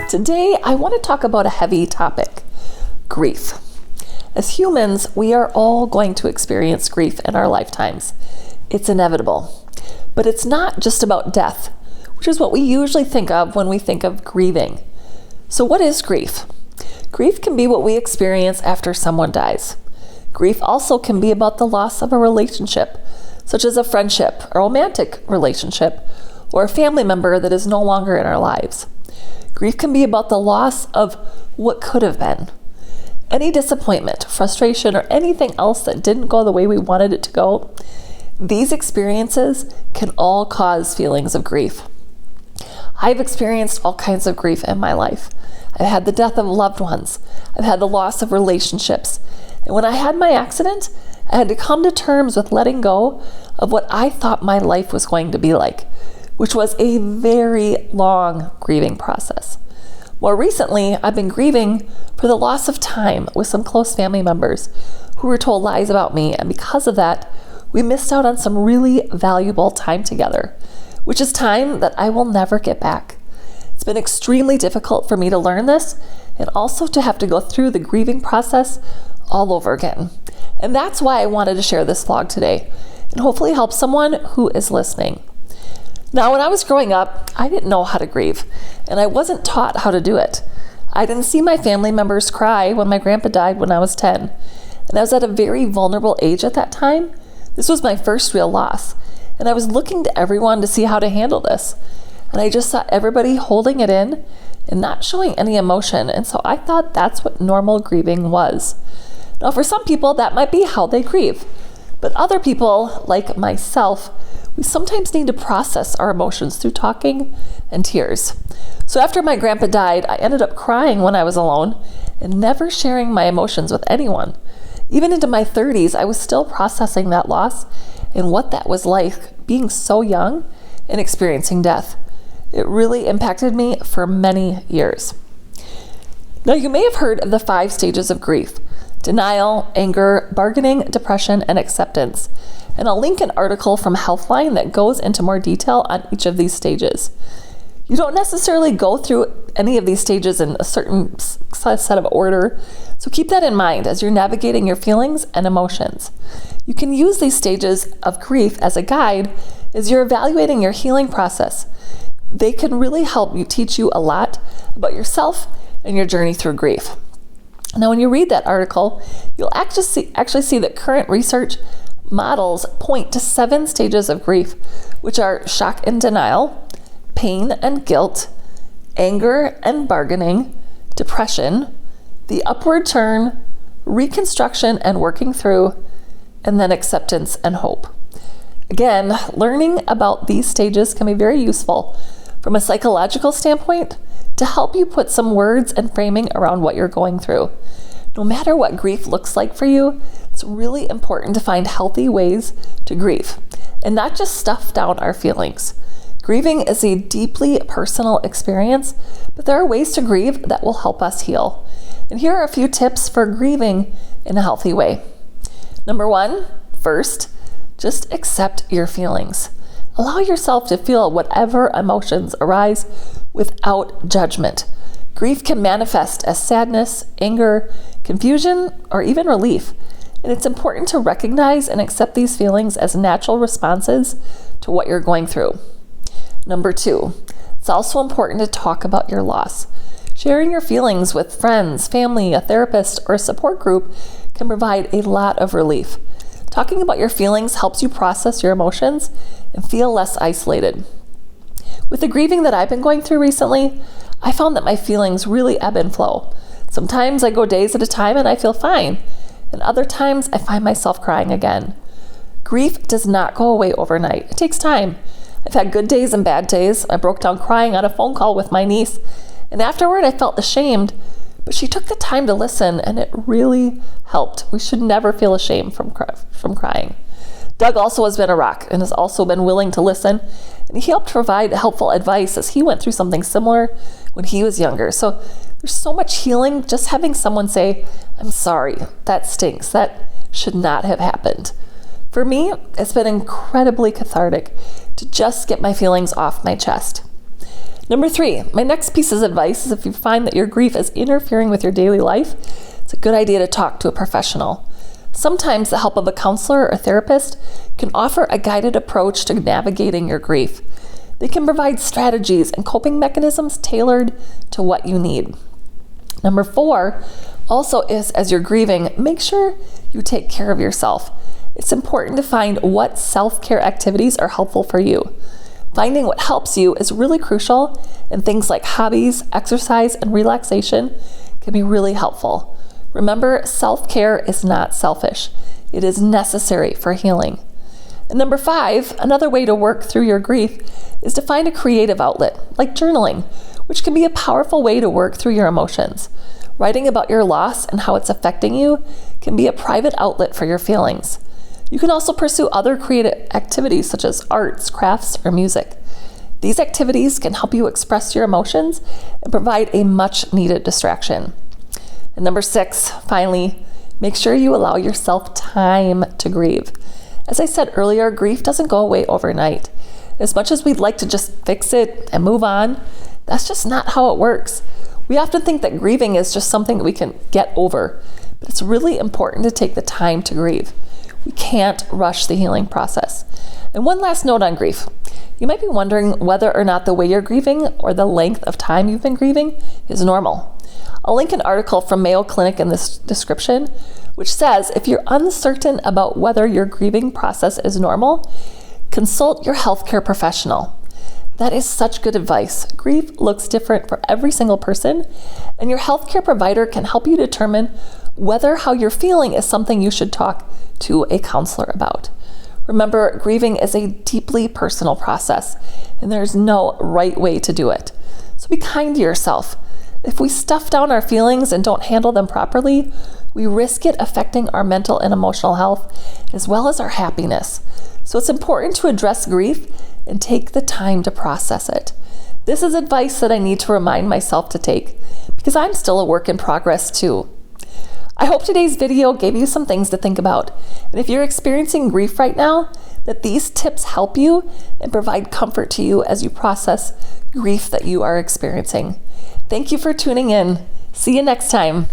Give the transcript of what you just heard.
Today, I want to talk about a heavy topic, grief. As humans, we are all going to experience grief in our lifetimes. It's inevitable. But it's not just about death, which is what we usually think of when we think of grieving. So what is grief? Grief can be what we experience after someone dies. Grief also can be about the loss of a relationship, such as a friendship, a romantic relationship, or a family member that is no longer in our lives. Grief can be about the loss of what could have been. Any disappointment, frustration, or anything else that didn't go the way we wanted it to go, these experiences can all cause feelings of grief. I've experienced all kinds of grief in my life. I've had the death of loved ones. I've had the loss of relationships. And when I had my accident, I had to come to terms with letting go of what I thought my life was going to be like, which was a very long grieving process. More recently, I've been grieving for the loss of time with some close family members who were told lies about me, and because of that, we missed out on some really valuable time together, which is time that I will never get back. It's been extremely difficult for me to learn this and also to have to go through the grieving process all over again. And that's why I wanted to share this vlog today and hopefully help someone who is listening. Now, when I was growing up, I didn't know how to grieve, and I wasn't taught how to do it. I didn't see my family members cry when my grandpa died when I was 10, and I was at a very vulnerable age at that time. This was my first real loss, and I was looking to everyone to see how to handle this, and I just saw everybody holding it in and not showing any emotion, and so I thought that's what normal grieving was. Now, for some people, that might be how they grieve, but other people, like myself, we sometimes need to process our emotions through talking and tears. So after my grandpa died, I ended up crying when I was alone and never sharing my emotions with anyone. Even into my 30s, I was still processing that loss and what that was like being so young and experiencing death. It really impacted me for many years. Now, you may have heard of the 5 stages of grief: denial, anger, bargaining, depression, and acceptance. And I'll link an article from Healthline that goes into more detail on each of these stages. You don't necessarily go through any of these stages in a certain set of order, so keep that in mind as you're navigating your feelings and emotions. You can use these stages of grief as a guide as you're evaluating your healing process. They can really help you teach you a lot about yourself and your journey through grief. Now, when you read that article, you'll actually see that current research models point to 7 stages of grief, which are shock and denial, pain and guilt, anger and bargaining, depression, the upward turn, reconstruction and working through, and then acceptance and hope. Again, learning about these stages can be very useful from a psychological standpoint to help you put some words and framing around what you're going through. No matter what grief looks like for you, it's really important to find healthy ways to grieve and not just stuff down our feelings. Grieving is a deeply personal experience, but there are ways to grieve that will help us heal. And here are a few tips for grieving in a healthy way. Number 1, first, just accept your feelings. Allow yourself to feel whatever emotions arise without judgment. Grief can manifest as sadness, anger, confusion, or even relief. And it's important to recognize and accept these feelings as natural responses to what you're going through. Number 2, it's also important to talk about your loss. Sharing your feelings with friends, family, a therapist, or a support group can provide a lot of relief. Talking about your feelings helps you process your emotions and feel less isolated. With the grieving that I've been going through recently, I found that my feelings really ebb and flow. Sometimes I go days at a time and I feel fine, and other times I find myself crying again. Grief does not go away overnight. It takes time. I've had good days and bad days. I broke down crying on a phone call with my niece, and afterward I felt ashamed, but she took the time to listen, and it really helped. We should never feel ashamed from crying. Doug also has been a rock and has also been willing to listen, and he helped provide helpful advice as he went through something similar when he was younger. So there's so much healing just having someone say, "I'm sorry, that stinks, that should not have happened." For me, it's been incredibly cathartic to just get my feelings off my chest. Number 3, my next piece of advice is if you find that your grief is interfering with your daily life, it's a good idea to talk to a professional. Sometimes the help of a counselor or therapist can offer a guided approach to navigating your grief. They can provide strategies and coping mechanisms tailored to what you need. Number 4 also is, as you're grieving, make sure you take care of yourself. It's important to find what self-care activities are helpful for you. Finding what helps you is really crucial, and things like hobbies, exercise, and relaxation can be really helpful. Remember, self-care is not selfish. It is necessary for healing. And number 5, another way to work through your grief is to find a creative outlet, like journaling, which can be a powerful way to work through your emotions. Writing about your loss and how it's affecting you can be a private outlet for your feelings. You can also pursue other creative activities such as arts, crafts, or music. These activities can help you express your emotions and provide a much-needed distraction. And number 6, finally, make sure you allow yourself time to grieve. As I said earlier, grief doesn't go away overnight. As much as we'd like to just fix it and move on, that's just not how it works. We often think that grieving is just something that we can get over, but it's really important to take the time to grieve. We can't rush the healing process. And one last note on grief. You might be wondering whether or not the way you're grieving or the length of time you've been grieving is normal. I'll link an article from Mayo Clinic in this description, which says if you're uncertain about whether your grieving process is normal, consult your healthcare professional. That is such good advice. Grief looks different for every single person, and your healthcare provider can help you determine whether how you're feeling is something you should talk to a counselor about. Remember, grieving is a deeply personal process, and there's no right way to do it. So be kind to yourself. If we stuff down our feelings and don't handle them properly, we risk it affecting our mental and emotional health, as well as our happiness. So it's important to address grief and take the time to process it. This is advice that I need to remind myself to take, because I'm still a work in progress too. I hope today's video gave you some things to think about. And if you're experiencing grief right now, that these tips help you and provide comfort to you as you process grief that you are experiencing. Thank you for tuning in. See you next time.